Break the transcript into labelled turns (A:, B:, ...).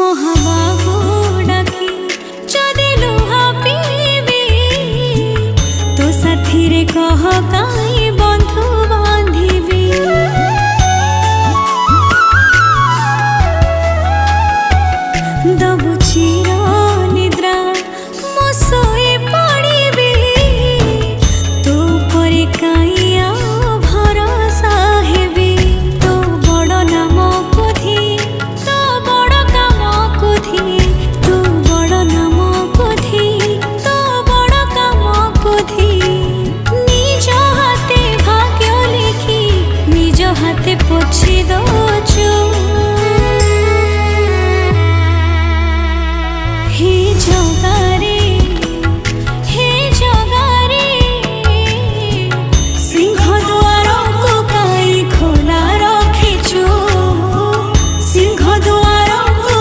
A: মহাবাহু ডাকি যদি লুহা পিবি তো সাথীরে কহ কাই বন্ধু বাঁধিবি দবু চির